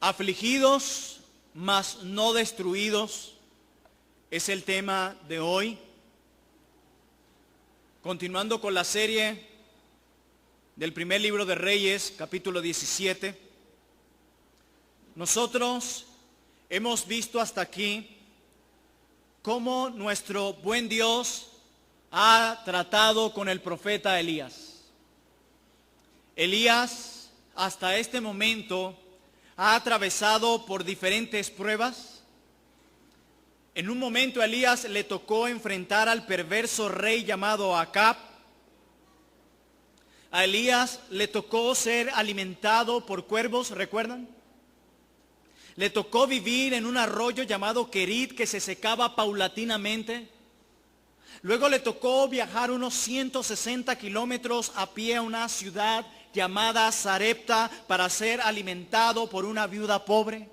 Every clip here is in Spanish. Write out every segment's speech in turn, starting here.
Afligidos, mas no destruidos, es el tema de hoy. Continuando con la serie del primer libro de Reyes, capítulo 17. Nosotros hemos visto hasta aquí cómo nuestro buen Dios ha tratado con el profeta Elías. Elías, hasta este momento, ha atravesado por diferentes pruebas. En un momento a Elías le tocó enfrentar al perverso rey llamado Acab. A Elías le tocó ser alimentado por cuervos, ¿recuerdan? Le tocó vivir en un arroyo llamado Kerit que se secaba paulatinamente. Luego le tocó viajar unos 160 kilómetros a pie a una ciudad llamada Sarepta para ser alimentado por una viuda pobre.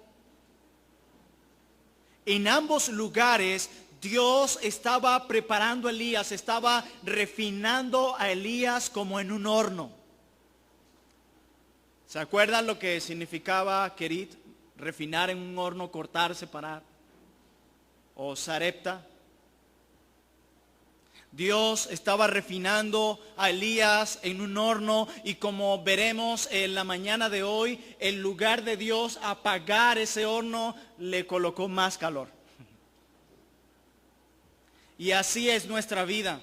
En ambos lugares Dios estaba preparando a Elías, estaba refinando a Elías como en un horno. ¿Se acuerdan lo que significaba Kerit? Refinar en un horno, cortar, separar. O Sarepta. Dios estaba refinando a Elías en un horno, y como veremos en la mañana de hoy, en lugar de Dios apagar ese horno, le colocó más calor. Y así es nuestra vida.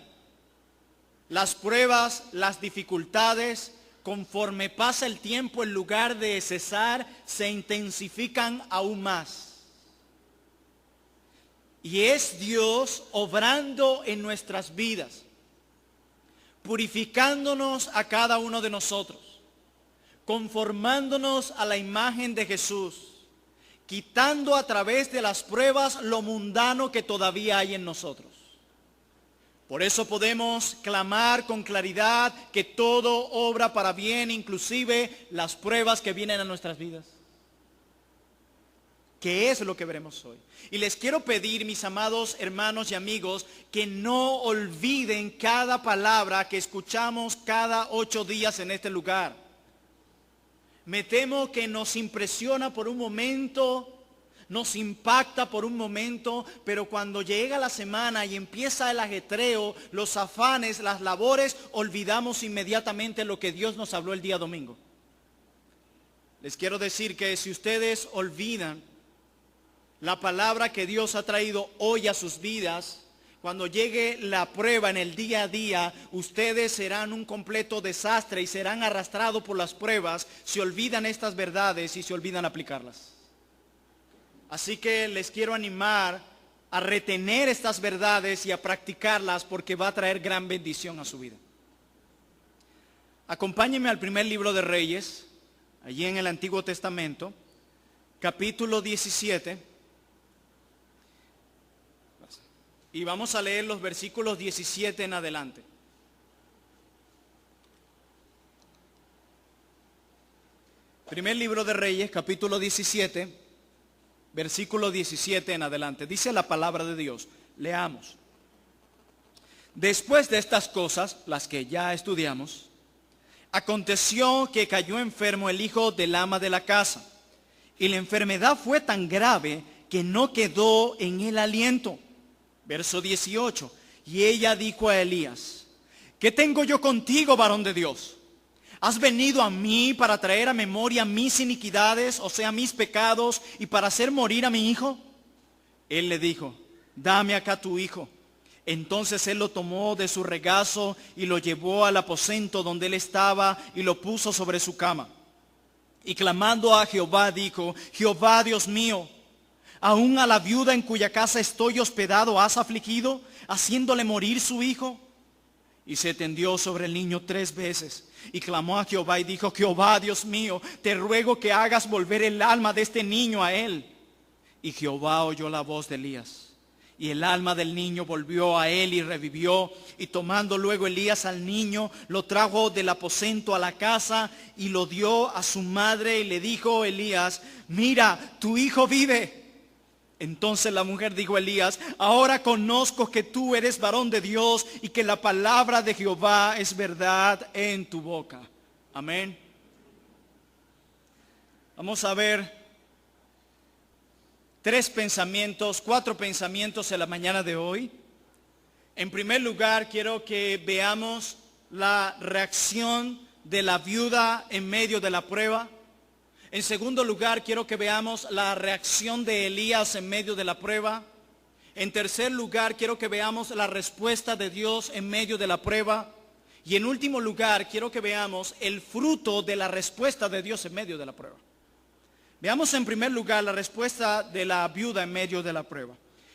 Las pruebas, las dificultades, conforme pasa el tiempo, en lugar de cesar, se intensifican aún más. Y es Dios obrando en nuestras vidas, purificándonos a cada uno de nosotros, conformándonos a la imagen de Jesús, quitando a través de las pruebas lo mundano que todavía hay en nosotros. Por eso podemos clamar con claridad que todo obra para bien, inclusive las pruebas que vienen a nuestras vidas. ¿Qué es lo que veremos hoy? Y les quiero pedir, mis amados hermanos y amigos, que no olviden cada palabra que escuchamos cada 8 días en este lugar. Me temo que nos impresiona por un momento, nos impacta por un momento, pero cuando llega la semana y empieza el ajetreo, los afanes, las labores, olvidamos inmediatamente lo que Dios nos habló el día domingo. Les quiero decir que si ustedes olvidan la palabra que Dios ha traído hoy a sus vidas, cuando llegue la prueba en el día a día, ustedes serán un completo desastre y serán arrastrados por las pruebas si olvidan estas verdades y si olvidan aplicarlas. Así que les quiero animar a retener estas verdades y a practicarlas, porque va a traer gran bendición a su vida. Acompáñenme al primer libro de Reyes, allí en el Antiguo Testamento, capítulo 17. Y vamos a leer los versículos 17 en adelante. Primer libro de Reyes, capítulo 17, versículo 17 en adelante. Dice la palabra de Dios. Leamos. Después de estas cosas, las que ya estudiamos, aconteció que cayó enfermo el hijo del ama de la casa, y la enfermedad fue tan grave que no quedó en él aliento. Verso 18, y ella dijo a Elías: ¿qué tengo yo contigo, varón de Dios? ¿Has venido a mí para traer a memoria mis iniquidades, o sea, mis pecados, y para hacer morir a mi hijo? Él le dijo: dame acá tu hijo. Entonces él lo tomó de su regazo y lo llevó al aposento donde él estaba y lo puso sobre su cama. Y clamando a Jehová dijo: Jehová Dios mío, ¿aún a la viuda en cuya casa estoy hospedado has afligido, haciéndole morir su hijo? Y se tendió sobre el niño 3 veces, y clamó a Jehová y dijo: Jehová Dios mío, te ruego que hagas volver el alma de este niño a él. Y Jehová oyó la voz de Elías, y el alma del niño volvió a él y revivió. Y tomando luego Elías al niño, lo trajo del aposento a la casa y lo dio a su madre, y le dijo Elías: mira, tu hijo vive. Entonces la mujer dijo a Elías: ahora conozco que tú eres varón de Dios y que la palabra de Jehová es verdad en tu boca. Amén. Vamos a ver cuatro pensamientos en la mañana de hoy. En primer lugar, quiero que veamos la reacción de la viuda en medio de la prueba. En segundo lugar, quiero que veamos la reacción de Elías en medio de la prueba. En tercer lugar, quiero que veamos la respuesta de Dios en medio de la prueba. Y en último lugar, quiero que veamos el fruto de la respuesta de Dios en medio de la prueba. Veamos en primer lugar la respuesta de la viuda en medio de la prueba.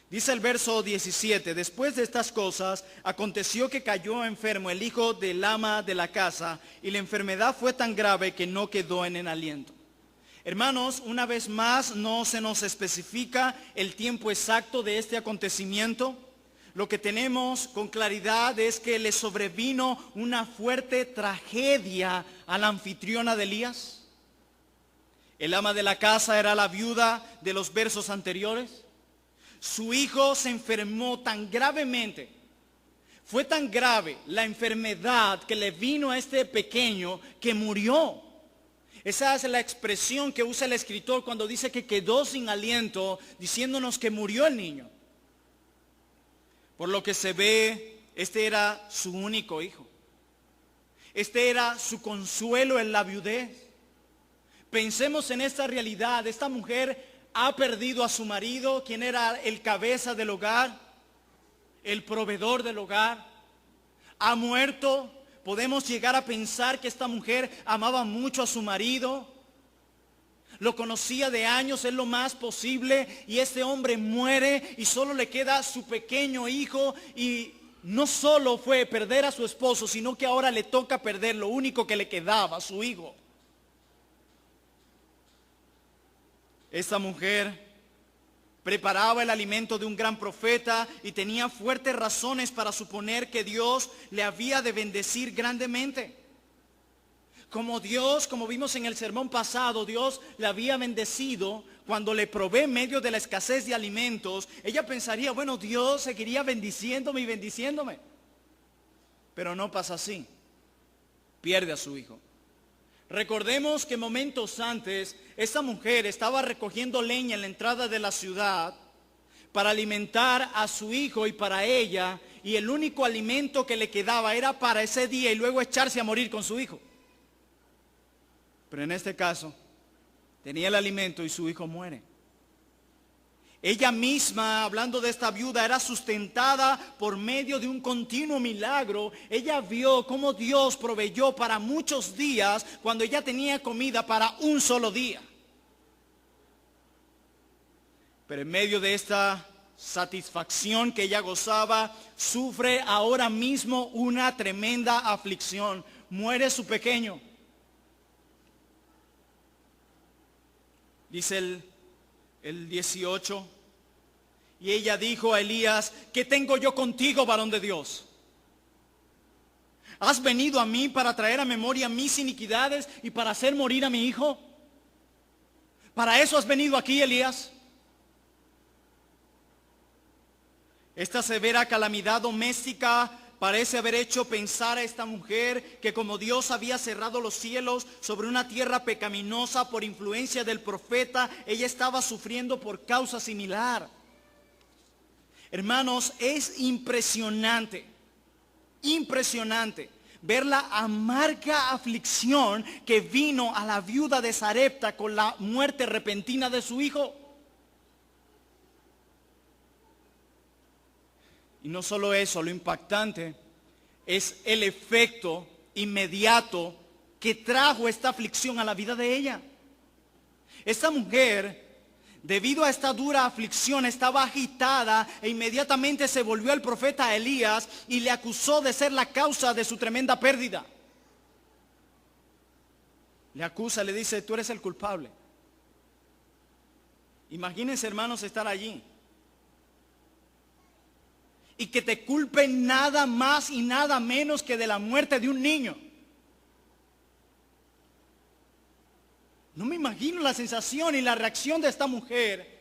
Dice el verso 17, después de estas cosas, aconteció que cayó enfermo el hijo del ama de la casa, y la enfermedad fue tan grave que no quedó en el aliento. Hermanos, una vez más no se nos especifica el tiempo exacto de este acontecimiento. Lo que tenemos con claridad es que le sobrevino una fuerte tragedia a la anfitriona de Elías. El ama de la casa era la viuda de los versos anteriores. Su hijo se enfermó tan gravemente. Fue tan grave la enfermedad que le vino a este pequeño que murió. Esa es la expresión que usa el escritor cuando dice que quedó sin aliento, diciéndonos que murió el niño. Por lo que se ve, este era su único hijo. Este era su consuelo en la viudez. Pensemos en esta realidad. Esta mujer ha perdido a su marido, quien era el cabeza del hogar, el proveedor del hogar. Ha muerto. Podemos llegar a pensar que esta mujer amaba mucho a su marido. Lo conocía de años, es lo más posible. Y este hombre muere y solo le queda su pequeño hijo. Y no solo fue perder a su esposo, sino que ahora le toca perder lo único que le quedaba, su hijo. Esta mujer preparaba el alimento de un gran profeta y tenía fuertes razones para suponer que Dios le había de bendecir grandemente. Como Dios, como vimos en el sermón pasado, Dios le había bendecido cuando le provee en medio de la escasez de alimentos. Ella pensaría, bueno, Dios seguiría bendiciéndome y bendiciéndome. Pero no pasa así. Pierde a su hijo. Recordemos que momentos antes, esta mujer estaba recogiendo leña en la entrada de la ciudad para alimentar a su hijo y para ella, y el único alimento que le quedaba era para ese día y luego echarse a morir con su hijo. Pero en este caso, tenía el alimento y su hijo muere. Ella misma, hablando de esta viuda, era sustentada por medio de un continuo milagro. Ella vio cómo Dios proveyó para muchos días cuando ella tenía comida para un solo día. Pero en medio de esta satisfacción que ella gozaba, sufre ahora mismo una tremenda aflicción. Muere su pequeño. Dice el 18, y ella dijo a Elías, ¿qué tengo yo contigo, varón de Dios? ¿Has venido a mí para traer a memoria mis iniquidades y para hacer morir a mi hijo? ¿Para eso has venido aquí, Elías? Esta severa calamidad doméstica parece haber hecho pensar a esta mujer que como Dios había cerrado los cielos sobre una tierra pecaminosa por influencia del profeta, ella estaba sufriendo por causa similar. Hermanos, es impresionante ver la amarga aflicción que vino a la viuda de Sarepta con la muerte repentina de su hijo. Y no solo eso, lo impactante es el efecto inmediato que trajo esta aflicción a la vida de ella. Esta mujer, debido a esta dura aflicción, estaba agitada e inmediatamente se volvió al profeta Elías y le acusó de ser la causa de su tremenda pérdida. Le acusa, le dice, tú eres el culpable. Imagínense, hermanos, estar allí y que te culpen nada más y nada menos que de la muerte de un niño. No me imagino la sensación y la reacción de esta mujer.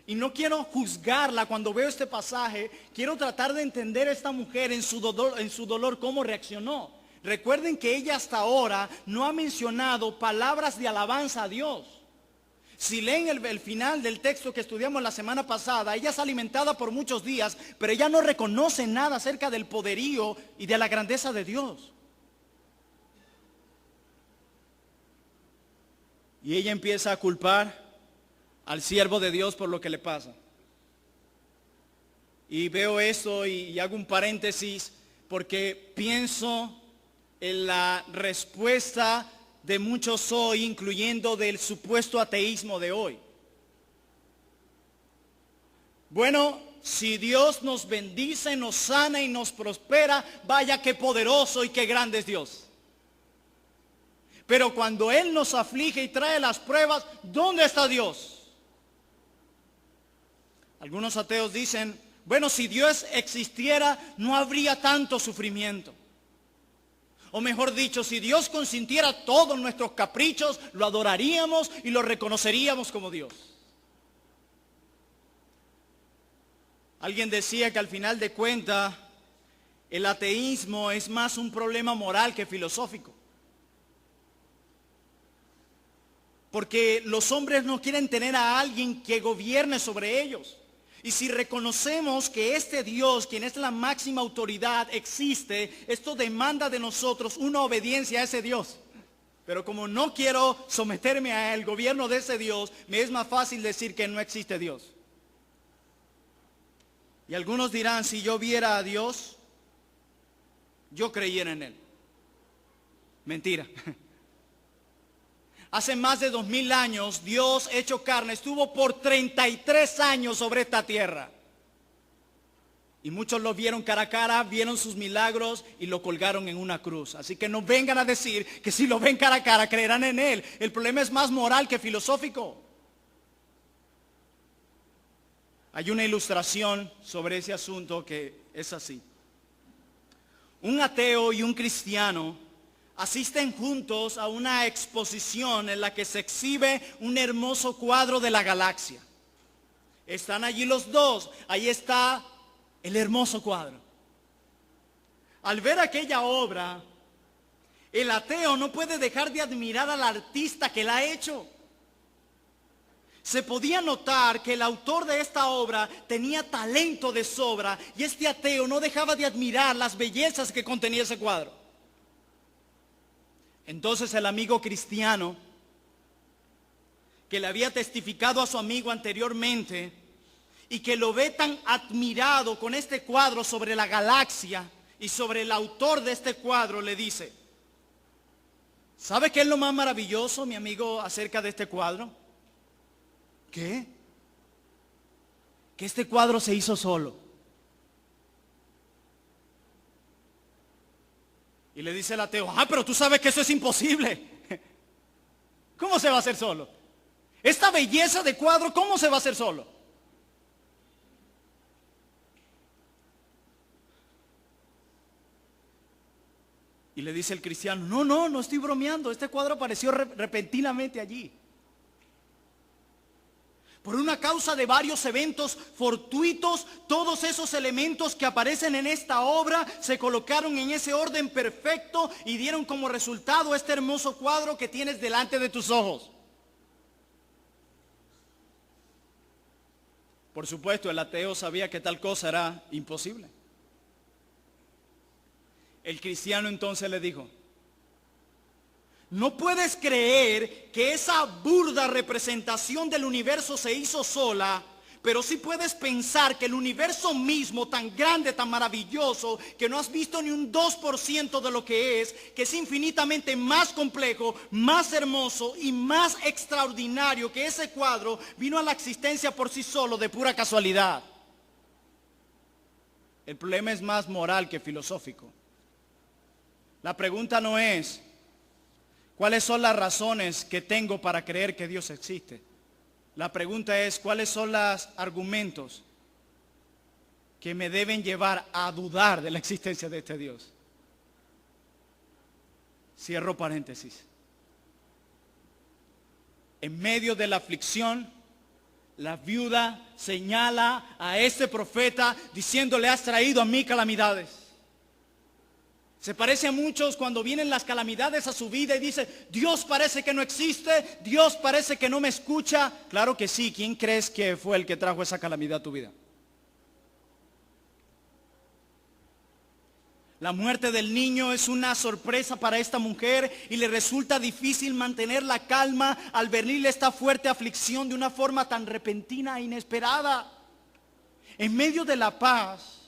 Y no quiero juzgarla cuando veo este pasaje. Quiero tratar de entender a esta mujer en su dolor cómo reaccionó. Recuerden que ella hasta ahora no ha mencionado palabras de alabanza a Dios. Si leen el final del texto que estudiamos la semana pasada, ella es alimentada por muchos días, pero ella no reconoce nada acerca del poderío y de la grandeza de Dios. Y ella empieza a culpar al siervo de Dios por lo que le pasa. Y veo eso y hago un paréntesis porque pienso en la respuesta de muchos hoy, incluyendo del supuesto ateísmo de hoy. Bueno, si Dios nos bendice, nos sana y nos prospera, vaya qué poderoso y qué grande es Dios. Pero cuando Él nos aflige y trae las pruebas, ¿dónde está Dios? Algunos ateos dicen, bueno, si Dios existiera, no habría tanto sufrimiento. O mejor dicho, si Dios consintiera todos nuestros caprichos, lo adoraríamos y lo reconoceríamos como Dios. Alguien decía que al final de cuentas, el ateísmo es más un problema moral que filosófico. Porque los hombres no quieren tener a alguien que gobierne sobre ellos. Y si reconocemos que este Dios, quien es la máxima autoridad, existe, esto demanda de nosotros una obediencia a ese Dios. Pero como no quiero someterme al gobierno de ese Dios, me es más fácil decir que no existe Dios. Y algunos dirán, si yo viera a Dios, yo creyera en Él. Mentira. Hace más de 2000 años, Dios hecho carne estuvo por 33 años sobre esta tierra. Y muchos lo vieron cara a cara, vieron sus milagros y lo colgaron en una cruz. Así que no vengan a decir que si lo ven cara a cara creerán en Él. El problema es más moral que filosófico. Hay una ilustración sobre ese asunto que es así. Un ateo y un cristiano asisten juntos a una exposición en la que se exhibe un hermoso cuadro de la galaxia. Están allí los dos, ahí está el hermoso cuadro. Al ver aquella obra, el ateo no puede dejar de admirar al artista que la ha hecho. Se podía notar que el autor de esta obra tenía talento de sobra y este ateo no dejaba de admirar las bellezas que contenía ese cuadro. Entonces el amigo cristiano, que le había testificado a su amigo anteriormente y que lo ve tan admirado con este cuadro sobre la galaxia y sobre el autor de este cuadro, le dice, ¿sabe qué es lo más maravilloso, mi amigo, acerca de este cuadro? ¿Qué? Que este cuadro se hizo solo. Y le dice el ateo, pero tú sabes que eso es imposible. ¿Cómo se va a hacer solo? Esta belleza de cuadro, ¿cómo se va a hacer solo? Y le dice el cristiano, no estoy bromeando, este cuadro apareció repentinamente allí. Por una causa de varios eventos fortuitos, todos esos elementos que aparecen en esta obra se colocaron en ese orden perfecto y dieron como resultado este hermoso cuadro que tienes delante de tus ojos. Por supuesto, el ateo sabía que tal cosa era imposible. El cristiano entonces le dijo, no puedes creer que esa burda representación del universo se hizo sola, pero sí puedes pensar que el universo mismo, tan grande, tan maravilloso, que no has visto ni un 2% de lo que es infinitamente más complejo, más hermoso y más extraordinario que ese cuadro, vino a la existencia por sí solo de pura casualidad. El problema es más moral que filosófico. La pregunta no es, ¿cuáles son las razones que tengo para creer que Dios existe? La pregunta es, ¿cuáles son los argumentos que me deben llevar a dudar de la existencia de este Dios? Cierro paréntesis. En medio de la aflicción, la viuda señala a este profeta diciéndole, has traído a mí calamidades. Se parece a muchos cuando vienen las calamidades a su vida y dice, Dios parece que no existe, Dios parece que no me escucha. Claro que sí, ¿quién crees que fue el que trajo esa calamidad a tu vida? La muerte del niño es una sorpresa para esta mujer y le resulta difícil mantener la calma al venirle esta fuerte aflicción de una forma tan repentina e inesperada. En medio de la paz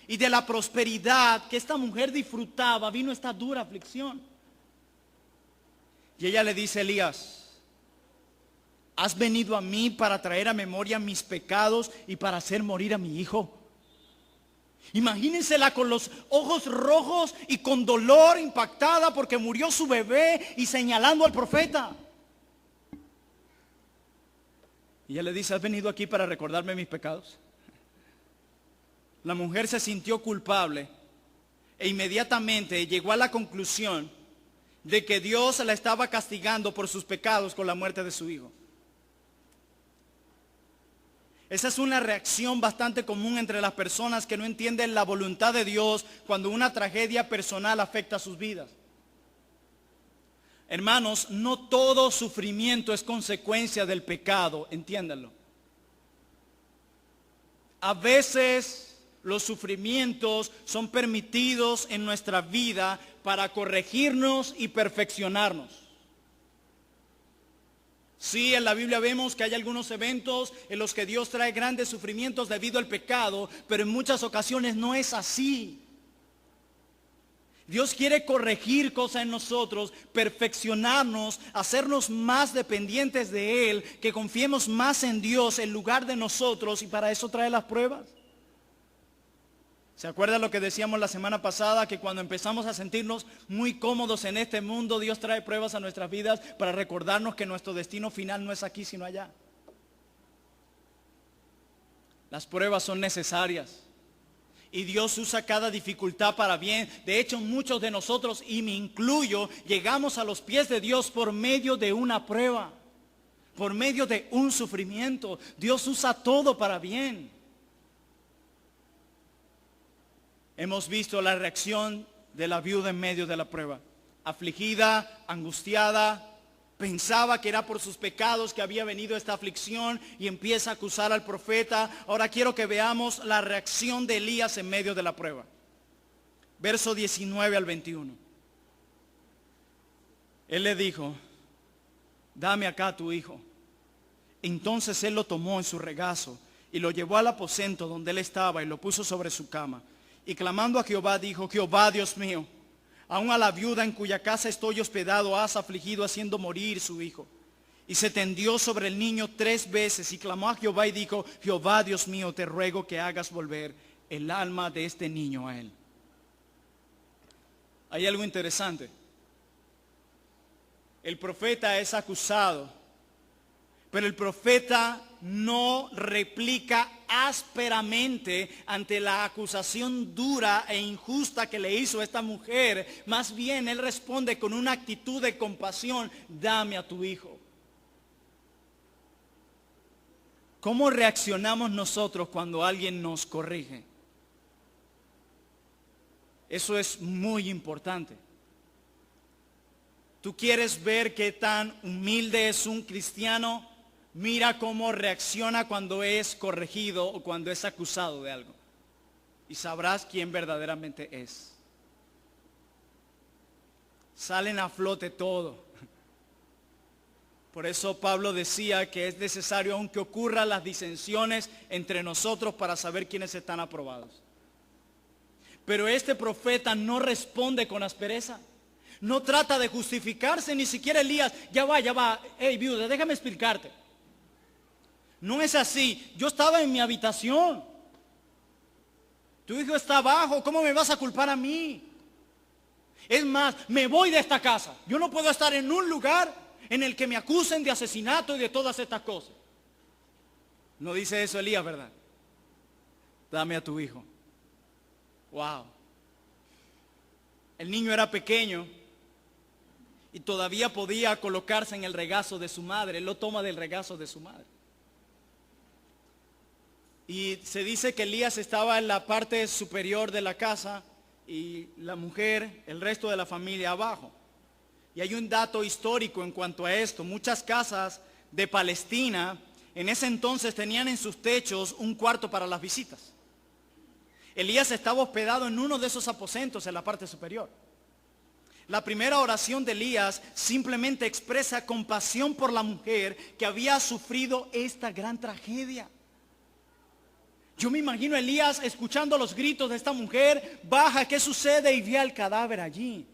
y de la prosperidad que esta mujer disfrutaba, vino esta dura aflicción. Y ella le dice a Elías, ¿has venido a mí para traer a memoria mis pecados y para hacer morir a mi hijo? Imagínensela con los ojos rojos y con dolor, impactada porque murió su bebé y señalando al profeta. Y ella le dice, ¿has venido aquí para recordarme mis pecados? La mujer se sintió culpable e inmediatamente llegó a la conclusión de que Dios la estaba castigando por sus pecados con la muerte de su hijo. Esa es una reacción bastante común entre las personas que no entienden la voluntad de Dios cuando una tragedia personal afecta sus vidas. Hermanos, no todo sufrimiento es consecuencia del pecado, entiéndanlo. A veces los sufrimientos son permitidos en nuestra vida para corregirnos y perfeccionarnos. Sí, en la Biblia vemos que hay algunos eventos en los que Dios trae grandes sufrimientos debido al pecado, pero en muchas ocasiones no es así. Dios quiere corregir cosas en nosotros, perfeccionarnos, hacernos más dependientes de Él, que confiemos más en Dios en lugar de nosotros, y para eso trae las pruebas. ¿Se acuerdan lo que decíamos la semana pasada? Que cuando empezamos a sentirnos muy cómodos en este mundo, Dios trae pruebas a nuestras vidas para recordarnos que nuestro destino final no es aquí sino allá. Las pruebas son necesarias y Dios usa cada dificultad para bien. De hecho, muchos de nosotros, y me incluyo, llegamos a los pies de Dios por medio de una prueba, por medio de un sufrimiento. Dios usa todo para bien. Hemos visto la reacción de la viuda en medio de la prueba. Afligida, angustiada, pensaba que era por sus pecados que había venido esta aflicción y empieza a acusar al profeta. Ahora quiero que veamos la reacción de Elías en medio de la prueba. Verso 19 al 21. Él le dijo, dame acá tu hijo. Entonces él lo tomó en su regazo y lo llevó al aposento donde él estaba y lo puso sobre su cama. Y clamando a Jehová dijo, Jehová Dios mío, aun a la viuda en cuya casa estoy hospedado has afligido haciendo morir su hijo. Y se tendió sobre el niño 3 veces y clamó a Jehová y dijo, Jehová Dios mío, te ruego que hagas volver el alma de este niño a él. Hay algo interesante. El profeta es acusado, pero el profeta no replica ásperamente ante la acusación dura e injusta que le hizo esta mujer. Más bien él responde con una actitud de compasión, dame a tu hijo. ¿Cómo reaccionamos nosotros cuando alguien nos corrige? Eso es muy importante. ¿Tú quieres ver qué tan humilde es un cristiano? Mira cómo reacciona cuando es corregido o cuando es acusado de algo. Y sabrás quién verdaderamente es. Salen a flote todo. Por eso Pablo decía que es necesario, aunque ocurran las disensiones entre nosotros, para saber quiénes están aprobados. Pero este profeta no responde con aspereza. No trata de justificarse, ni siquiera Elías. Ya va. Hey, viuda, déjame explicarte. No es así. Yo estaba en mi habitación. Tu hijo está abajo. ¿Cómo me vas a culpar a mí? Es más, me voy de esta casa. Yo no puedo estar en un lugar en el que me acusen de asesinato y de todas estas cosas. No dice eso Elías, ¿verdad? Dame a tu hijo. Wow. El niño era pequeño y todavía podía colocarse en el regazo de su madre. Él lo toma del regazo de su madre. Y se dice que Elías estaba en la parte superior de la casa y la mujer, el resto de la familia abajo. Y hay un dato histórico en cuanto a esto. Muchas casas de Palestina en ese entonces tenían en sus techos un cuarto para las visitas. Elías estaba hospedado en uno de esos aposentos en la parte superior. La primera oración de Elías simplemente expresa compasión por la mujer que había sufrido esta gran tragedia. Yo me imagino a Elías escuchando los gritos de esta mujer, baja, ¿qué sucede? Y ve al cadáver allí.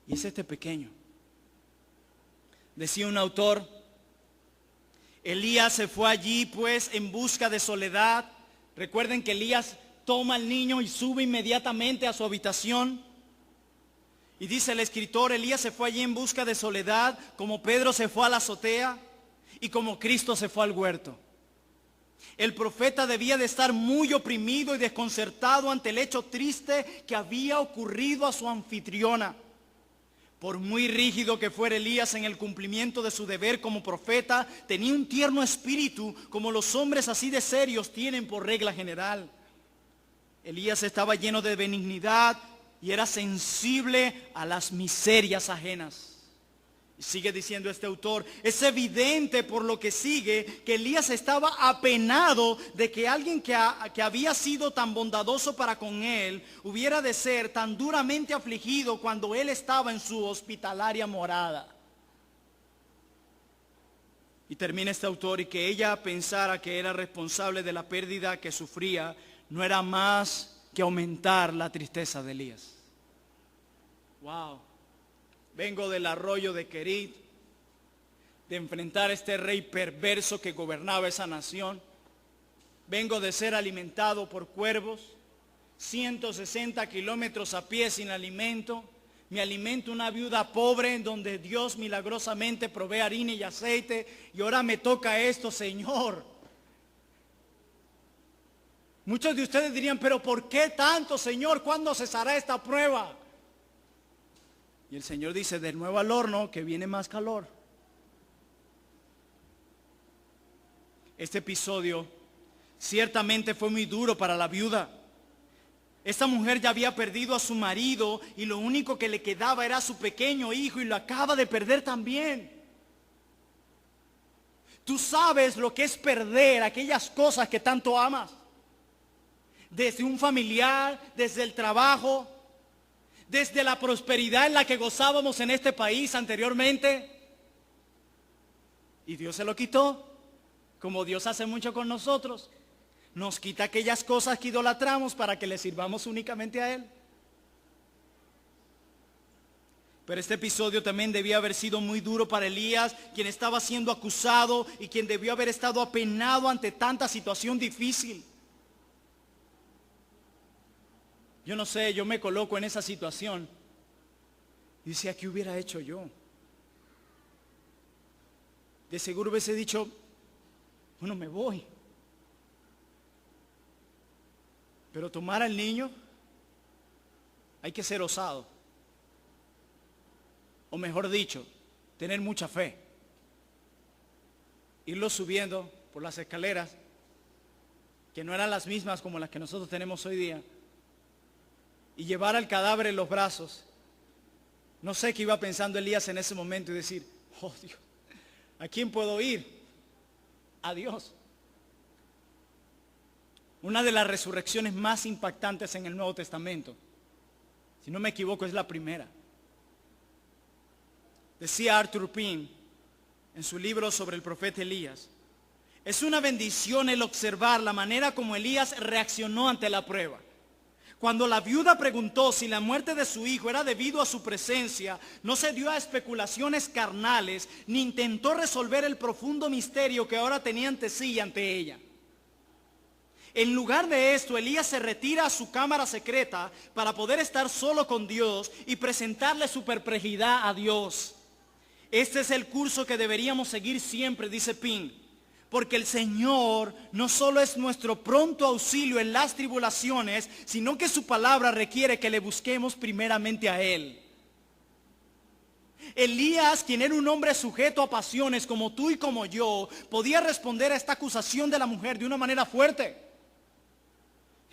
Y es este pequeño. Decía un autor, Elías se fue allí pues en busca de soledad. Recuerden que Elías toma al niño y sube inmediatamente a su habitación. Y dice el escritor, Elías se fue allí en busca de soledad, como Pedro se fue a la azotea y como Cristo se fue al huerto. El profeta debía de estar muy oprimido y desconcertado ante el hecho triste que había ocurrido a su anfitriona. Por muy rígido que fuera Elías en el cumplimiento de su deber como profeta, tenía un tierno espíritu como los hombres así de serios tienen por regla general. Elías estaba lleno de benignidad y era sensible a las miserias ajenas. Y sigue diciendo este autor, es evidente por lo que sigue que Elías estaba apenado de que alguien que había sido tan bondadoso para con él hubiera de ser tan duramente afligido cuando él estaba en su hospitalaria morada. Y termina este autor, y que ella pensara que era responsable de la pérdida que sufría no era más que aumentar la tristeza de Elías. Wow. Vengo del arroyo de Querit, de enfrentar a este rey perverso que gobernaba esa nación. Vengo de ser alimentado por cuervos, 160 kilómetros a pie sin alimento. Me alimento una viuda pobre en donde Dios milagrosamente provee harina y aceite. Y ahora me toca esto, Señor. Muchos de ustedes dirían, pero ¿por qué tanto, Señor? ¿Cuándo cesará esta prueba? Y el Señor dice, de nuevo al horno, que viene más calor. Este episodio ciertamente fue muy duro para la viuda. Esta mujer ya había perdido a su marido y lo único que le quedaba era su pequeño hijo y lo acaba de perder también. Tú sabes lo que es perder aquellas cosas que tanto amas. Desde un familiar, desde el trabajo, desde la prosperidad en la que gozábamos en este país anteriormente. Y Dios se lo quitó, como Dios hace mucho con nosotros. Nos quita aquellas cosas que idolatramos para que le sirvamos únicamente a Él. Pero este episodio también debía haber sido muy duro para Elías, quien estaba siendo acusado y quien debió haber estado apenado ante tanta situación difícil. Yo no sé, yo me coloco en esa situación y decía, ¿qué hubiera hecho yo? De seguro hubiese dicho, bueno, me voy. Pero tomar al niño, hay que ser osado. O mejor dicho, tener mucha fe. Irlo subiendo por las escaleras, que no eran las mismas como las que nosotros tenemos hoy día, y llevar al cadáver en los brazos. No sé qué iba pensando Elías en ese momento y decir, oh Dios, ¿a quién puedo ir? A Dios. Una de las resurrecciones más impactantes en el Nuevo Testamento, si no me equivoco, es la primera. Decía Arthur Pym en su libro sobre el profeta Elías, es una bendición el observar la manera como Elías reaccionó ante la prueba. Cuando la viuda preguntó si la muerte de su hijo era debido a su presencia, no se dio a especulaciones carnales, ni intentó resolver el profundo misterio que ahora tenía ante sí y ante ella. En lugar de esto, Elías se retira a su cámara secreta para poder estar solo con Dios y presentarle su perplejidad a Dios. Este es el curso que deberíamos seguir siempre, dice Pym. Porque el Señor no solo es nuestro pronto auxilio en las tribulaciones, sino que su palabra requiere que le busquemos primeramente a Él. Elías, quien era un hombre sujeto a pasiones como tú y como yo, podía responder a esta acusación de la mujer de una manera fuerte.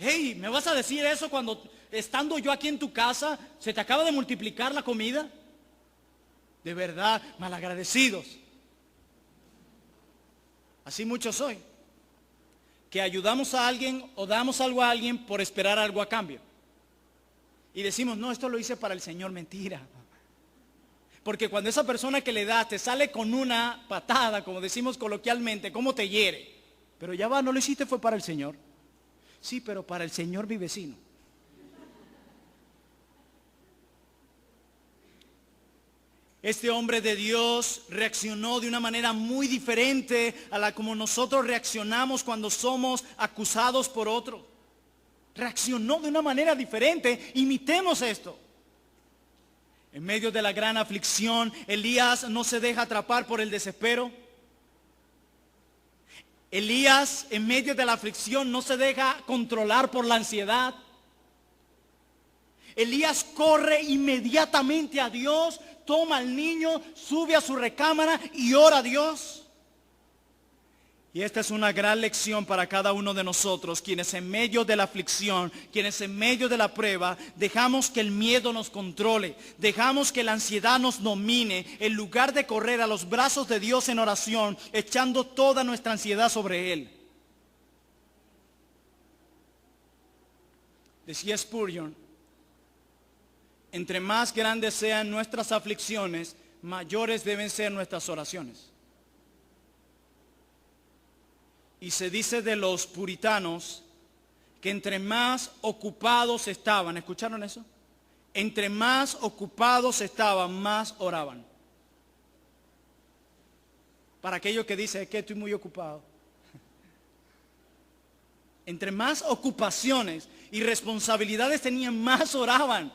Hey, ¿me vas a decir eso cuando estando yo aquí en tu casa se te acaba de multiplicar la comida? De verdad, malagradecidos. Así muchos soy. Que ayudamos a alguien o damos algo a alguien por esperar algo a cambio. Y decimos, no, esto lo hice para el Señor. Mentira. Porque cuando esa persona que le das te sale con una patada, como decimos coloquialmente, ¿cómo te hiere? Pero ya va, no lo hiciste, fue para el Señor. Sí, pero para el Señor mi vecino. Este hombre de Dios reaccionó de una manera muy diferente a la como nosotros reaccionamos cuando somos acusados por otros. Reaccionó de una manera diferente. Imitemos esto. En medio de la gran aflicción, Elías no se deja atrapar por el desespero. Elías, en medio de la aflicción, no se deja controlar por la ansiedad. Elías corre inmediatamente a Dios, toma al niño, sube a su recámara y ora a Dios. Y esta es una gran lección para cada uno de nosotros, quienes en medio de la aflicción, quienes en medio de la prueba, dejamos que el miedo nos controle, dejamos que la ansiedad nos domine, en lugar de correr a los brazos de Dios en oración, echando toda nuestra ansiedad sobre Él. Decía Spurgeon, entre más grandes sean nuestras aflicciones, mayores deben ser nuestras oraciones. Y se dice de los puritanos que entre más ocupados estaban, ¿escucharon eso? Entre más ocupados estaban, más oraban. Para aquellos que dicen que estoy muy ocupado. Entre más ocupaciones y responsabilidades tenían, más oraban.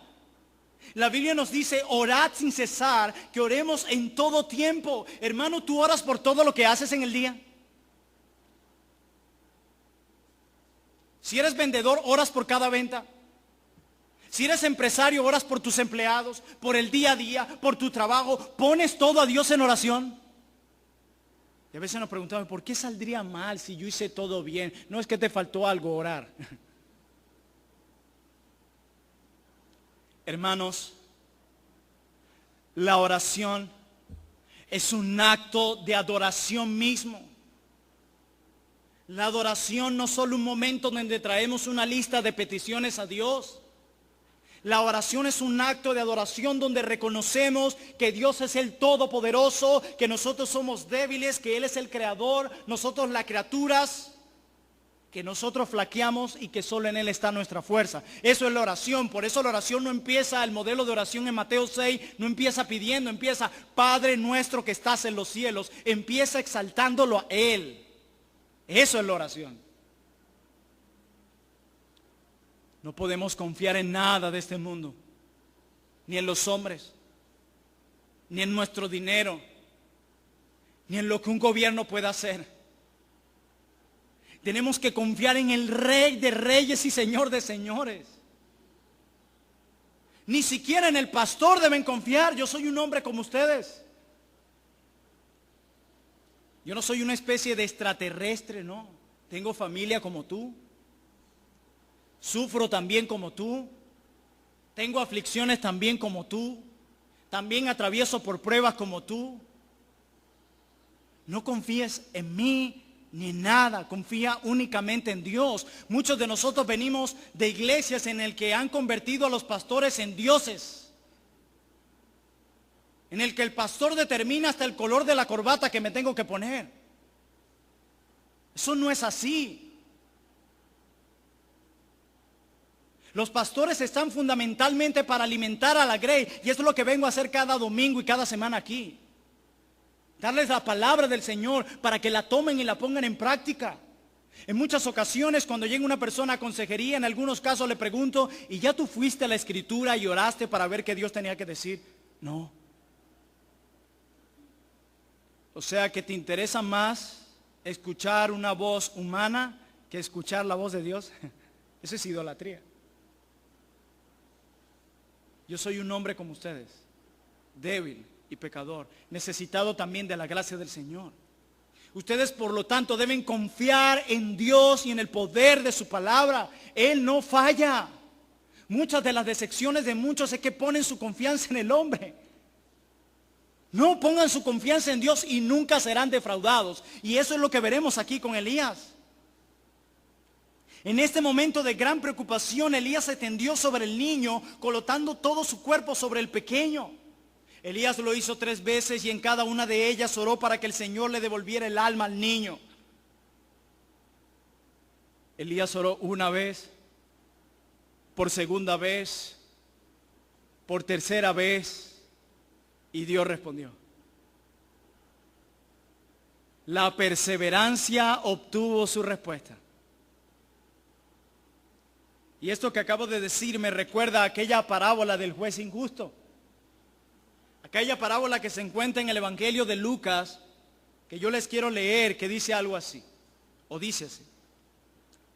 La Biblia nos dice, orad sin cesar, que oremos en todo tiempo. Hermano, ¿tú oras por todo lo que haces en el día? Si eres vendedor, oras por cada venta. Si eres empresario, oras por tus empleados, por el día a día, por tu trabajo. ¿Pones todo a Dios en oración? Y a veces nos preguntamos, ¿por qué saldría mal si yo hice todo bien? No es que te faltó algo, orar. Hermanos, la oración es un acto de adoración mismo. La adoración no es solo un momento donde traemos una lista de peticiones a Dios. La oración es un acto de adoración donde reconocemos que Dios es el Todopoderoso, que nosotros somos débiles, que Él es el Creador, nosotros las criaturas, que nosotros flaqueamos y que solo en Él está nuestra fuerza. Eso es la oración. Por eso la oración no empieza, el modelo de oración en Mateo 6, no empieza pidiendo, empieza Padre nuestro que estás en los cielos. Empieza exaltándolo a Él. Eso es la oración. No podemos confiar en nada de este mundo, ni en los hombres, ni en nuestro dinero, ni en lo que un gobierno pueda hacer. Tenemos que confiar en el Rey de Reyes y Señor de Señores. Ni siquiera en el pastor deben confiar. Yo soy un hombre como ustedes. Yo no soy una especie de extraterrestre, no. Tengo familia como tú. Sufro también como tú. Tengo aflicciones también como tú. También atravieso por pruebas como tú. No confíes en mí ni en nada. Confía únicamente en Dios. Muchos de nosotros venimos de iglesias en el que han convertido a los pastores en dioses. En el que el pastor determina hasta el color de la corbata que me tengo que poner. Eso no es así. Los pastores están fundamentalmente para alimentar a la grey. Y eso es lo que vengo a hacer cada domingo y cada semana aquí. Darles la palabra del Señor para que la tomen y la pongan en práctica. En muchas ocasiones cuando llega una persona a consejería, en algunos casos le pregunto, ¿y ya tú fuiste a la Escritura y oraste para ver qué Dios tenía que decir? No. O sea que te interesa más escuchar una voz humana que escuchar la voz de Dios. Eso es idolatría. Yo soy un hombre como ustedes, débil y pecador, necesitado también de la gracia del Señor. Ustedes, por lo tanto, deben confiar en Dios y en el poder de su palabra. Él no falla. Muchas de las decepciones de muchos es que ponen su confianza en el hombre. No pongan su confianza en Dios y nunca serán defraudados. Y eso es lo que veremos aquí con Elías. En este momento de gran preocupación, Elías se tendió sobre el niño, colocando todo su cuerpo sobre el pequeño. Elías lo hizo 3 veces y en cada una de ellas oró para que el Señor le devolviera el alma al niño. Elías oró una vez, por segunda vez, por tercera vez, y Dios respondió. La perseverancia obtuvo su respuesta. Y esto que acabo de decir me recuerda a aquella parábola del juez injusto. Aquella parábola que se encuentra en el Evangelio de Lucas, que yo les quiero leer, que dice algo así, o dice así.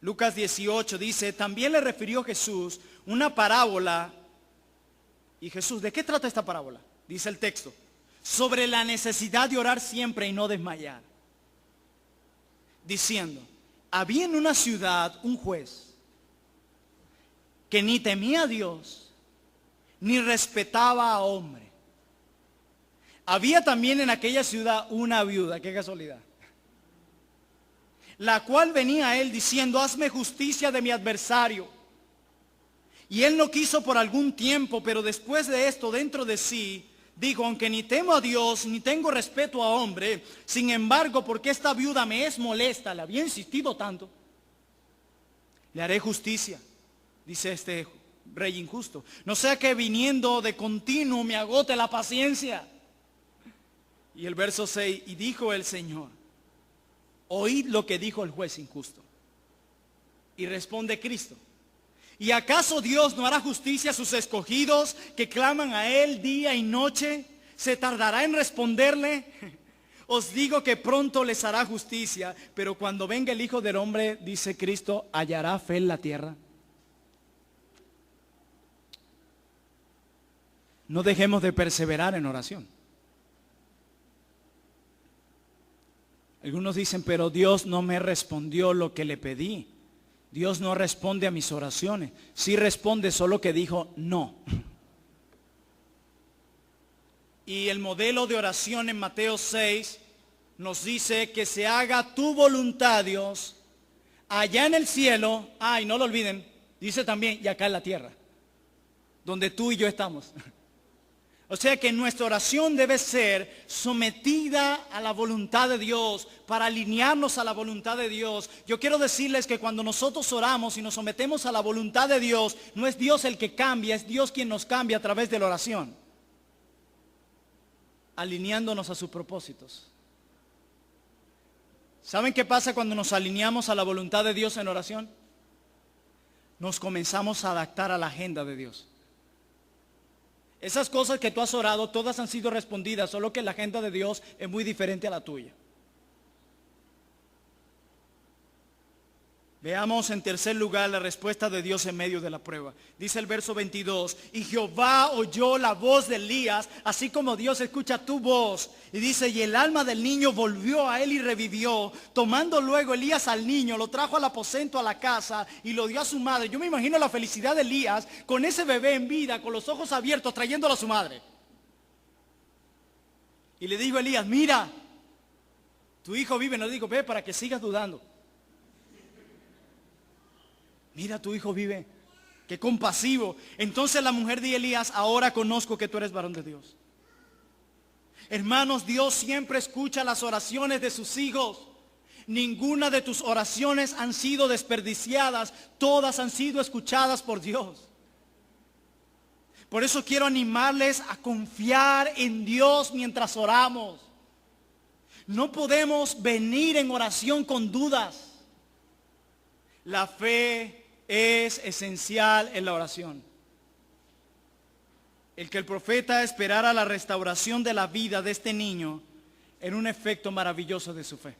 Lucas 18 dice, también le refirió Jesús una parábola. Y Jesús, ¿de qué trata esta parábola? Dice el texto, sobre la necesidad de orar siempre y no desmayar. Diciendo, había en una ciudad un juez que ni temía a Dios, ni respetaba a hombre. Había también en aquella ciudad una viuda, qué casualidad, la cual venía a él diciendo, hazme justicia de mi adversario. Y él no quiso por algún tiempo, pero después de esto, dentro de sí, dijo, aunque ni temo a Dios, ni tengo respeto a hombre, sin embargo, porque esta viuda me es molesta, le había insistido tanto, le haré justicia, dice este rey injusto. No sea que viniendo de continuo me agote la paciencia. Y el verso 6, y dijo el Señor, oíd lo que dijo el juez injusto. Y responde Cristo, ¿y acaso Dios no hará justicia a sus escogidos que claman a Él día y noche? ¿Se tardará en responderle? Os digo que pronto les hará justicia, pero cuando venga el Hijo del Hombre, dice Cristo, ¿hallará fe en la tierra? No dejemos de perseverar en oración. Algunos dicen, pero Dios no me respondió lo que le pedí. Dios no responde a mis oraciones. Sí responde, solo que dijo no. Y el modelo de oración en Mateo 6 nos dice que se haga tu voluntad, Dios, allá en el cielo. Y no lo olviden, dice también, y acá en la tierra, donde tú y yo estamos. O sea que nuestra oración debe ser sometida a la voluntad de Dios, para alinearnos a la voluntad de Dios. Yo quiero decirles que cuando nosotros oramos y nos sometemos a la voluntad de Dios, no es Dios el que cambia, es Dios quien nos cambia a través de la oración, alineándonos a sus propósitos. ¿Saben qué pasa cuando nos alineamos a la voluntad de Dios en oración? Nos comenzamos a adaptar a la agenda de Dios. Esas cosas que tú has orado, todas han sido respondidas, solo que la agenda de Dios es muy diferente a la tuya. Veamos en tercer lugar la respuesta de Dios en medio de la prueba. Dice el verso 22, y Jehová oyó la voz de Elías, así como Dios escucha tu voz. Y dice, y el alma del niño volvió a él y revivió. Tomando luego Elías al niño, lo trajo al aposento, a la casa, y lo dio a su madre. Yo me imagino la felicidad de Elías con ese bebé en vida, con los ojos abiertos, trayéndolo a su madre. Y le dijo a Elías, mira, tu hijo vive. No le digo, ve para que sigas dudando. Mira, tu hijo vive. Qué compasivo. Entonces la mujer de Elías, ahora conozco que tú eres varón de Dios. Hermanos, Dios siempre escucha las oraciones de sus hijos. Ninguna de tus oraciones han sido desperdiciadas. Todas han sido escuchadas por Dios. Por eso quiero animarles a confiar en Dios mientras oramos. No podemos venir en oración con dudas. La fe es esencial en la oración. El que el profeta esperara la restauración de la vida de este niño era un efecto maravilloso de su fe.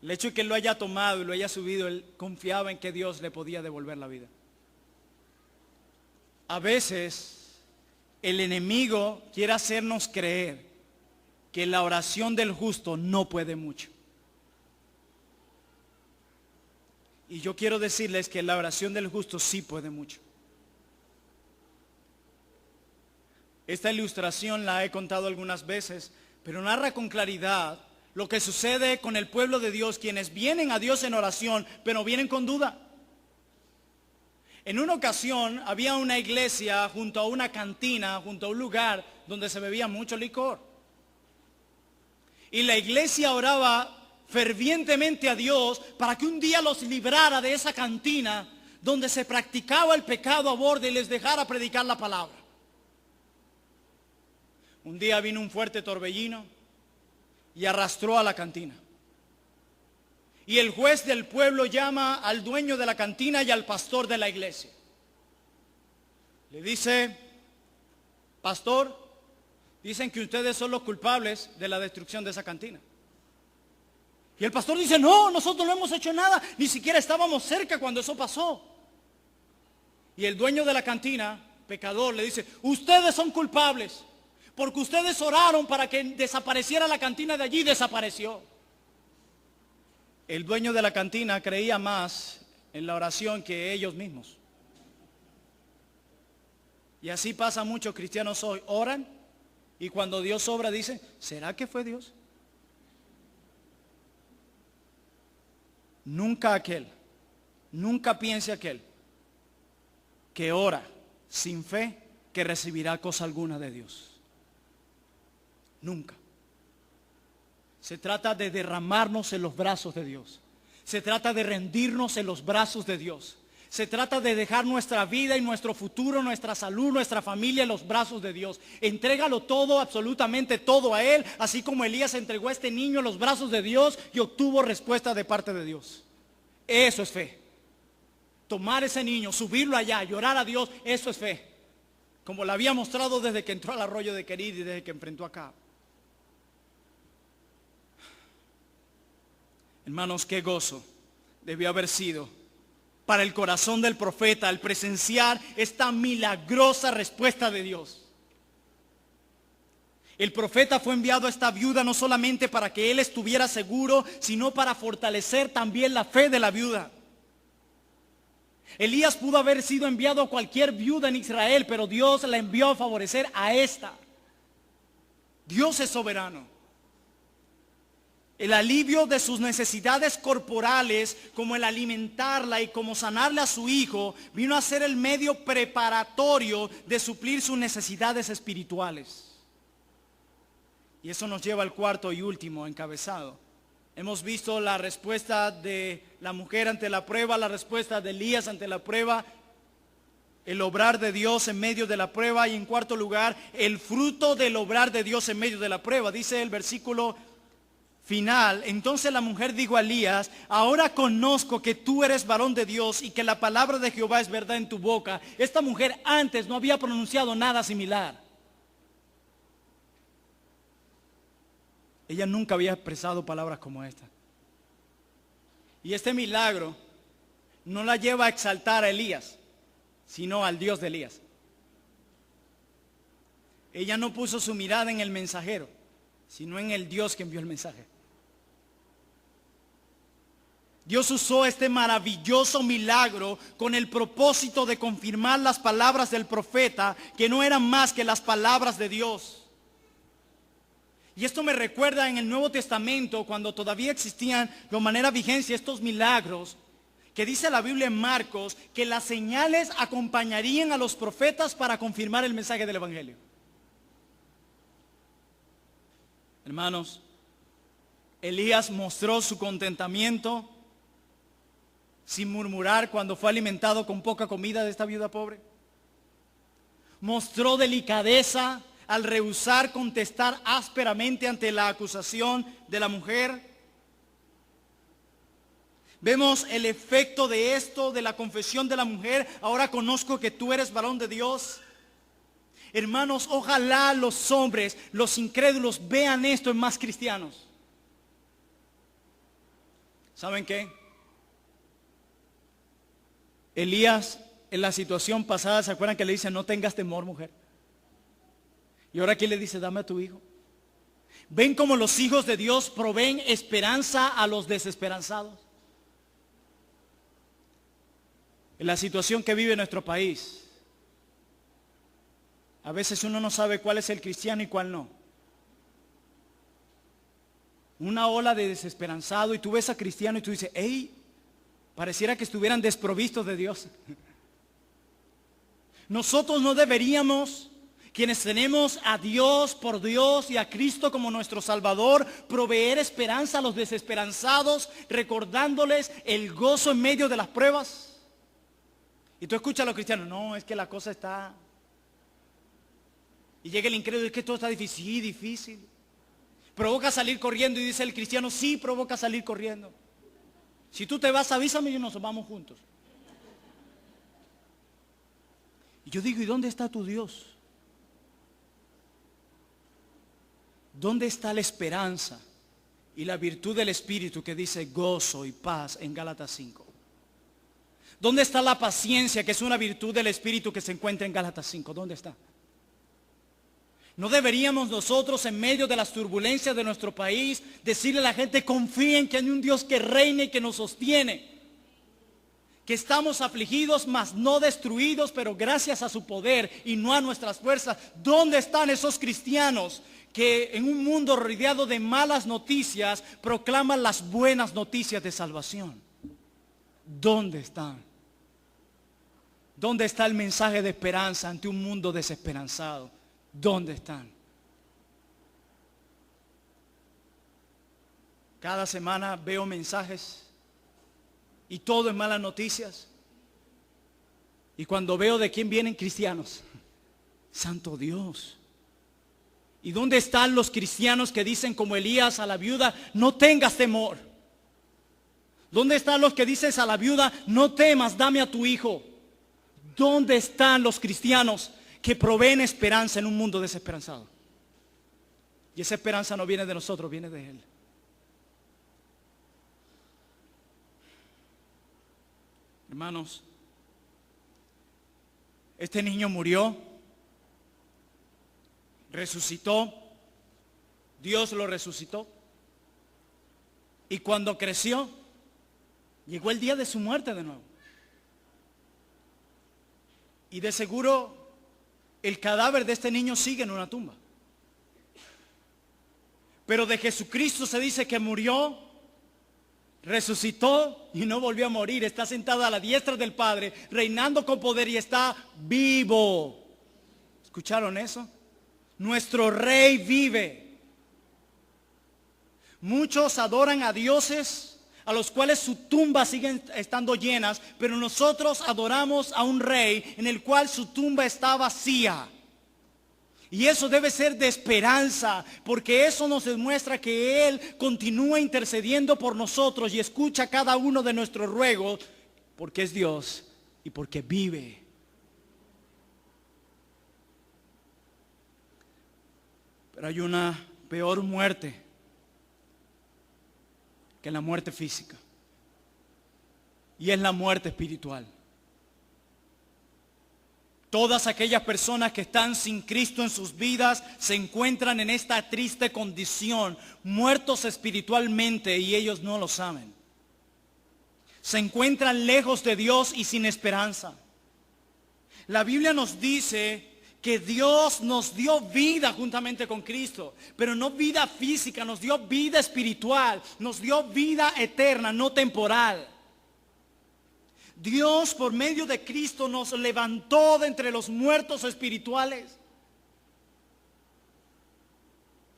El hecho de que él lo haya tomado y lo haya subido, él confiaba en que Dios le podía devolver la vida. A veces el enemigo quiere hacernos creer que la oración del justo no puede mucho. Y yo quiero decirles que la oración del justo sí puede mucho. Esta ilustración la he contado algunas veces, pero narra con claridad lo que sucede con el pueblo de Dios, quienes vienen a Dios en oración, pero vienen con duda. En una ocasión había una iglesia junto a una cantina, junto a un lugar donde se bebía mucho licor. Y la iglesia oraba fervientemente a Dios para que un día los librara de esa cantina donde se practicaba el pecado a borde y les dejara predicar la palabra. Un día vino un fuerte torbellino y arrastró a la cantina. Y el juez del pueblo llama al dueño de la cantina y al pastor de la iglesia. Le dice: pastor, dicen que ustedes son los culpables de la destrucción de esa cantina. Y el pastor dice: no, nosotros no hemos hecho nada, ni siquiera estábamos cerca cuando eso pasó. Y el dueño de la cantina, pecador, le dice: ustedes son culpables, porque ustedes oraron para que desapareciera la cantina de allí, y desapareció. El dueño de la cantina creía más en la oración que ellos mismos. Y así pasa, muchos cristianos hoy oran y cuando Dios obra dicen: ¿será que fue Dios? Nunca piense aquel que ora sin fe que recibirá cosa alguna de Dios. Nunca. Se trata de derramarnos en los brazos de Dios. Se trata de rendirnos en los brazos de Dios. Se trata de dejar nuestra vida y nuestro futuro, nuestra salud, nuestra familia en los brazos de Dios. Entrégalo todo, absolutamente todo a Él, así como Elías entregó a este niño en los brazos de Dios y obtuvo respuesta de parte de Dios. Eso es fe. Tomar ese niño, subirlo allá, llorar a Dios, eso es fe. Como la había mostrado desde que entró al arroyo de Querid y desde que enfrentó acá. Hermanos, qué gozo debió haber sido para el corazón del profeta al presenciar esta milagrosa respuesta de Dios. El profeta fue enviado a esta viuda no solamente para que él estuviera seguro, sino para fortalecer también la fe de la viuda. Elías pudo haber sido enviado a cualquier viuda en Israel, pero Dios la envió a favorecer a esta. Dios es soberano. El alivio de sus necesidades corporales, como el alimentarla y como sanarle a su hijo, vino a ser el medio preparatorio de suplir sus necesidades espirituales. Y eso nos lleva al cuarto y último encabezado. Hemos visto la respuesta de la mujer ante la prueba, la respuesta de Elías ante la prueba, el obrar de Dios en medio de la prueba, y en cuarto lugar, el fruto del obrar de Dios en medio de la prueba. Dice el versículo final: entonces la mujer dijo a Elías: ahora conozco que tú eres varón de Dios y que la palabra de Jehová es verdad en tu boca. Esta mujer antes no había pronunciado nada similar. Ella nunca había expresado palabras como esta. Y este milagro no la lleva a exaltar a Elías, sino al Dios de Elías. Ella no puso su mirada en el mensajero, sino en el Dios que envió el mensaje. Dios usó este maravilloso milagro con el propósito de confirmar las palabras del profeta, que no eran más que las palabras de Dios. Y esto me recuerda en el Nuevo Testamento, cuando todavía existían de manera vigencia estos milagros, que dice la Biblia en Marcos, que las señales acompañarían a los profetas para confirmar el mensaje del Evangelio. Hermanos, Elías mostró su contentamiento sin murmurar cuando fue alimentado con poca comida de esta viuda pobre. Mostró delicadeza al rehusar contestar ásperamente ante la acusación de la mujer. Vemos el efecto de esto, de la confesión de la mujer: ahora conozco que tú eres varón de Dios. Hermanos, ojalá los hombres, los incrédulos, vean esto en más cristianos. ¿Saben qué? Elías, en la situación pasada, ¿se acuerdan que le dice: no tengas temor, mujer? Y ahora aquí le dice: dame a tu hijo. ¿Ven cómo los hijos de Dios proveen esperanza a los desesperanzados? En la situación que vive nuestro país, a veces uno no sabe cuál es el cristiano y cuál no. Una ola de desesperanzado y tú ves a cristiano y tú dices, hey, pareciera que estuvieran desprovistos de Dios. Nosotros no deberíamos, quienes tenemos a Dios por Dios y a Cristo como nuestro Salvador, proveer esperanza a los desesperanzados, recordándoles el gozo en medio de las pruebas. Y tú escuchas a los cristianos, no, es que la cosa está... Y llega el incrédulo, es que todo está difícil, sí, difícil. Provoca salir corriendo y dice el cristiano, sí, provoca salir corriendo. Si tú te vas, avísame y nos vamos juntos. Y yo digo, ¿y dónde está tu Dios? ¿Dónde está la esperanza y la virtud del Espíritu que dice gozo y paz en Gálatas 5? ¿Dónde está la paciencia que es una virtud del Espíritu que se encuentra en Gálatas 5? ¿Dónde está? ¿No deberíamos nosotros en medio de las turbulencias de nuestro país decirle a la gente, confíen que hay un Dios que reina y que nos sostiene? Que estamos afligidos, mas no destruidos, pero gracias a su poder y no a nuestras fuerzas. ¿Dónde están esos cristianos que en un mundo rodeado de malas noticias proclaman las buenas noticias de salvación? ¿Dónde están? ¿Dónde está el mensaje de esperanza ante un mundo desesperanzado? ¿Dónde están? Cada semana veo mensajes y todo es malas noticias. Y cuando veo de quién vienen, cristianos, santo Dios. ¿Y dónde están los cristianos que dicen como Elías a la viuda, no tengas temor? ¿Dónde están los que dicen a la viuda, no temas, dame a tu hijo? ¿Dónde están los cristianos que proveen esperanza en un mundo desesperanzado? Y esa esperanza no viene de nosotros, viene de Él. Hermanos, este niño murió, resucitó, Dios lo resucitó. Y cuando creció, llegó el día de su muerte de nuevo. Y de seguro el cadáver de este niño sigue en una tumba. Pero de Jesucristo se dice que murió, resucitó y no volvió a morir. Está sentado a la diestra del Padre, reinando con poder y está vivo. ¿Escucharon eso? Nuestro Rey vive. Muchos adoran a dioses a los cuales su tumba siguen estando llenas, pero nosotros adoramos a un Rey en el cual su tumba está vacía. Y eso debe ser de esperanza, porque eso nos demuestra que Él continúa intercediendo por nosotros y escucha cada uno de nuestros ruegos, porque es Dios y porque vive. Pero hay una peor muerte que la muerte física, y es la muerte espiritual. Todas aquellas personas que están sin Cristo en sus vidas se encuentran en esta triste condición, muertos espiritualmente, y ellos no lo saben. Se encuentran lejos de Dios y sin esperanza. La Biblia nos dice que Dios nos dio vida juntamente con Cristo, pero no vida física, nos dio vida espiritual, nos dio vida eterna, no temporal. Dios por medio de Cristo nos levantó de entre los muertos espirituales.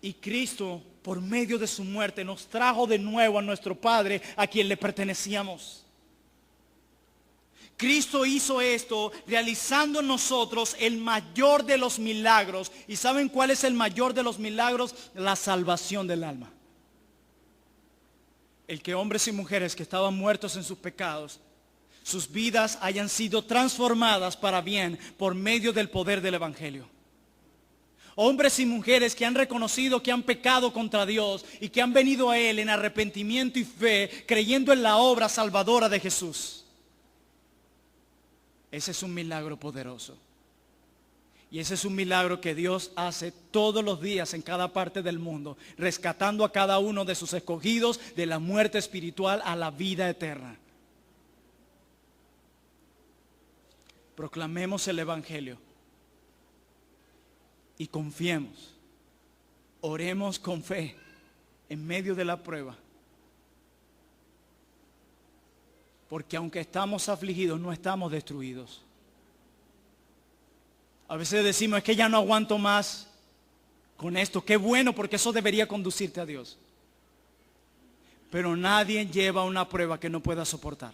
Y Cristo por medio de su muerte nos trajo de nuevo a nuestro Padre, a quien le pertenecíamos. Cristo hizo esto realizando en nosotros el mayor de los milagros. ¿Y saben cuál es el mayor de los milagros? La salvación del alma. El que hombres y mujeres que estaban muertos en sus pecados, sus vidas hayan sido transformadas para bien por medio del poder del Evangelio. Hombres y mujeres que han reconocido que han pecado contra Dios y que han venido a Él en arrepentimiento y fe, creyendo en la obra salvadora de Jesús. Ese es un milagro poderoso. Y ese es un milagro que Dios hace todos los días en cada parte del mundo, rescatando a cada uno de sus escogidos de la muerte espiritual a la vida eterna. Proclamemos el Evangelio y confiemos, oremos con fe en medio de la prueba. Porque aunque estamos afligidos, no estamos destruidos. A veces decimos, es que ya no aguanto más con esto. Qué bueno, porque eso debería conducirte a Dios. Pero nadie lleva una prueba que no pueda soportar.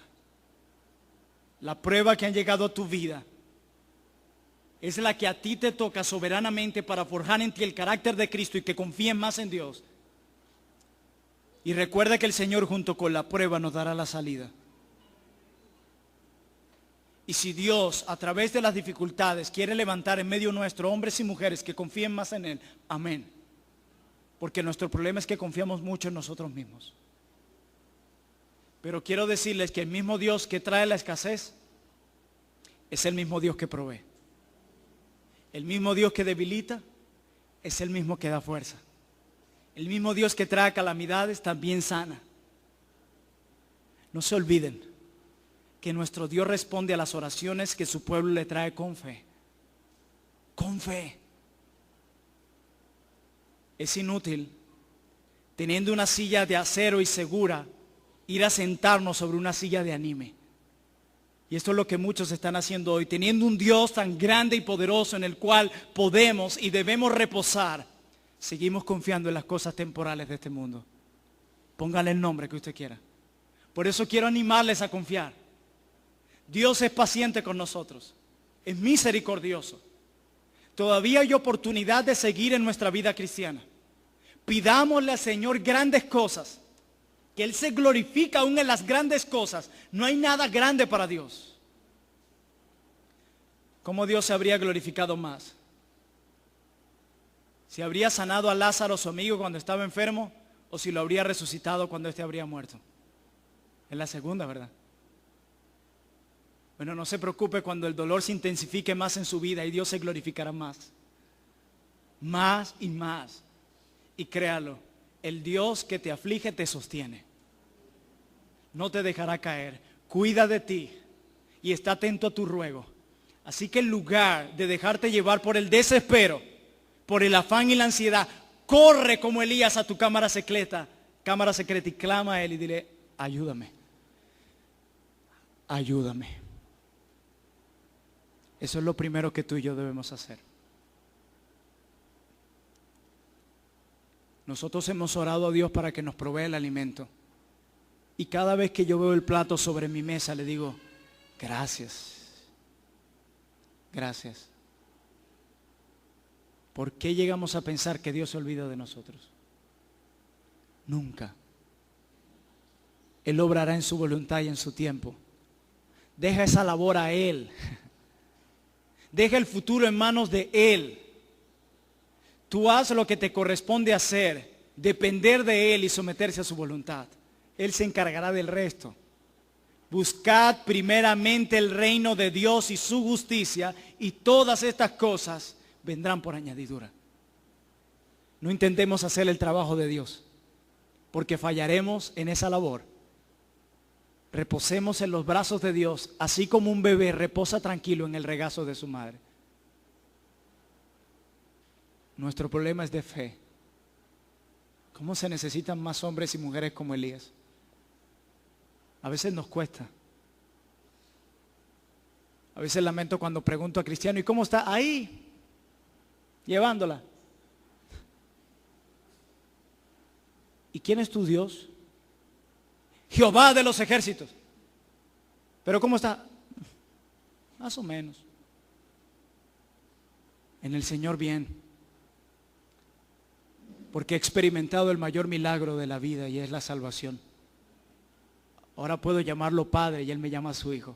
La prueba que han llegado a tu vida es la que a ti te toca soberanamente para forjar en ti el carácter de Cristo y que confíes más en Dios. Y recuerda que el Señor junto con la prueba nos dará la salida. Y si Dios a través de las dificultades quiere levantar en medio nuestro hombres y mujeres que confíen más en Él, amén. Porque nuestro problema es que confiamos mucho en nosotros mismos. Pero quiero decirles que el mismo Dios que trae la escasez es el mismo Dios que provee. El mismo Dios que debilita es el mismo que da fuerza. El mismo Dios que trae calamidades también sana. No se olviden que nuestro Dios responde a las oraciones que su pueblo le trae con fe. Con fe. Es inútil, teniendo una silla de acero y segura, ir a sentarnos sobre una silla de anime. Y esto es lo que muchos están haciendo hoy, teniendo un Dios tan grande y poderoso en el cual podemos y debemos reposar. Seguimos confiando en las cosas temporales de este mundo. Póngale el nombre que usted quiera. Por eso quiero animarles a confiar. Dios es paciente con nosotros, es misericordioso. Todavía hay oportunidad de seguir en nuestra vida cristiana. Pidámosle al Señor grandes cosas, que Él se glorifica aún en las grandes cosas. No hay nada grande para Dios. ¿Cómo Dios se habría glorificado más? ¿Si habría sanado a Lázaro, su amigo, cuando estaba enfermo? ¿O si lo habría resucitado cuando éste habría muerto? Es la segunda, ¿verdad? Bueno, no se preocupe cuando el dolor se intensifique más en su vida y Dios se glorificará más. Más y más. Y créalo, el Dios que te aflige te sostiene. No te dejará caer. Cuida de ti y está atento a tu ruego. Así que en lugar de dejarte llevar por el desespero, por el afán y la ansiedad, corre como Elías a tu cámara secreta y clama a Él y dile, ayúdame. Ayúdame. Eso es lo primero que tú y yo debemos hacer. Nosotros hemos orado a Dios para que nos provea el alimento. Y cada vez que yo veo el plato sobre mi mesa, le digo, gracias. Gracias. ¿Por qué llegamos a pensar que Dios se olvida de nosotros? Nunca. Él obrará en su voluntad y en su tiempo. Deja esa labor a Él. Deja el futuro en manos de Él. Tú haz lo que te corresponde hacer, depender de Él y someterse a su voluntad. Él se encargará del resto. Buscad primeramente el reino de Dios y su justicia, y todas estas cosas vendrán por añadidura. No intentemos hacer el trabajo de Dios, porque fallaremos en esa labor. Reposemos en los brazos de Dios, así como un bebé reposa tranquilo en el regazo de su madre. Nuestro problema es de fe. ¿Cómo se necesitan más hombres y mujeres como Elías? A veces nos cuesta. A veces lamento cuando pregunto a cristiano, ¿y cómo está? Ahí, llevándola. ¿Y quién es tu Dios? Jehová de los ejércitos. ¿Pero cómo está? Más o menos. En el Señor bien. Porque he experimentado el mayor milagro de la vida y es la salvación. Ahora puedo llamarlo Padre y Él me llama su Hijo.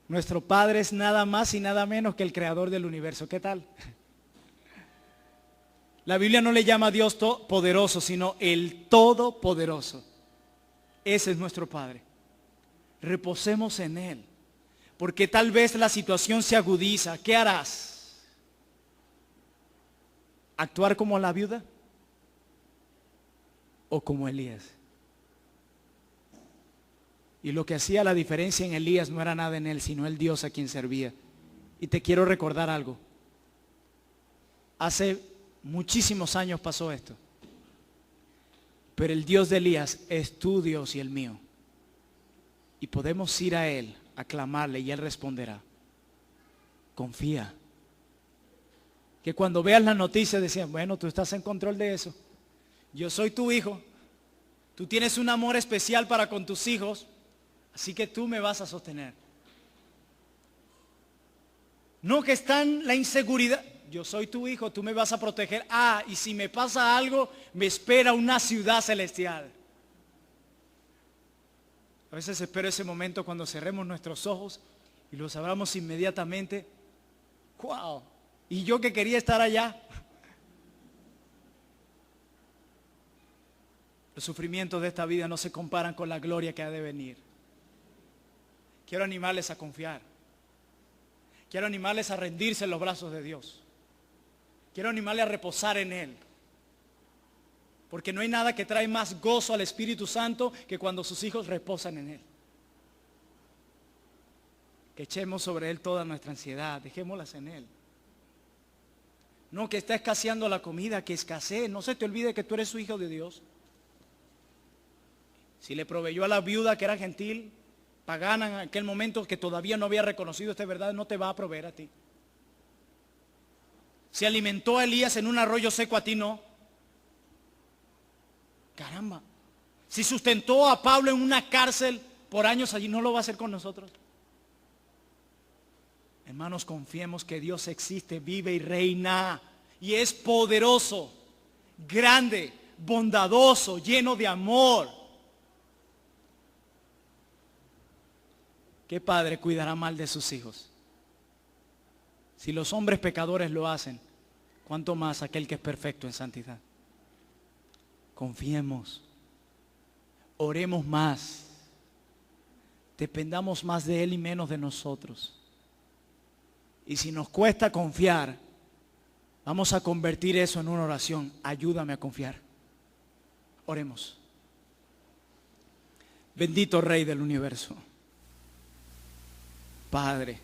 Nuestro Padre es nada más y nada menos que el Creador del universo. ¿Qué tal? La Biblia no le llama a Dios poderoso, sino el Todopoderoso. Ese es nuestro Padre. Reposemos en Él. Porque tal vez la situación se agudiza. ¿Qué harás? ¿Actuar como la viuda o como Elías? Y lo que hacía la diferencia en Elías no era nada en él, sino el Dios a quien servía. Y te quiero recordar algo. Hace muchísimos años pasó esto. Pero el Dios de Elías es tu Dios y el mío. Y podemos ir a Él, a clamarle y Él responderá. Confía. Que cuando veas las noticias decían, bueno, tú estás en control de eso. Yo soy tu hijo. Tú tienes un amor especial para con tus hijos. Así que tú me vas a sostener. No que está en la inseguridad. Yo soy tu hijo, tú me vas a proteger. Y si me pasa algo, me espera una ciudad celestial. A veces espero ese momento cuando cerremos nuestros ojos y los abramos inmediatamente. ¡Wow! Y yo que quería estar allá. Los sufrimientos de esta vida no se comparan con la gloria que ha de venir. Quiero animarles a confiar. Quiero animarles a rendirse en los brazos de Dios. Quiero animarles a reposar en Él. Porque no hay nada que trae más gozo al Espíritu Santo que cuando sus hijos reposan en Él. Que echemos sobre Él toda nuestra ansiedad, dejémoslas en Él. No que está escaseando la comida, que escasee. No se te olvide que tú eres su hijo de Dios. Si le proveyó a la viuda que era gentil, pagana en aquel momento, que todavía no había reconocido esta verdad, no te va a proveer a ti. Si alimentó a Elías en un arroyo seco, a ti no. Caramba. Si sustentó a Pablo en una cárcel por años allí, ¿no lo va a hacer con nosotros? Hermanos, confiemos que Dios existe, vive y reina. Y es poderoso, grande, bondadoso, lleno de amor. ¿Qué padre cuidará mal de sus hijos? Si los hombres pecadores lo hacen, ¿cuánto más aquel que es perfecto en santidad? Confiemos, oremos más, dependamos más de Él y menos de nosotros. Y si nos cuesta confiar, vamos a convertir eso en una oración. Ayúdame a confiar. Oremos. Bendito Rey del universo. Padre,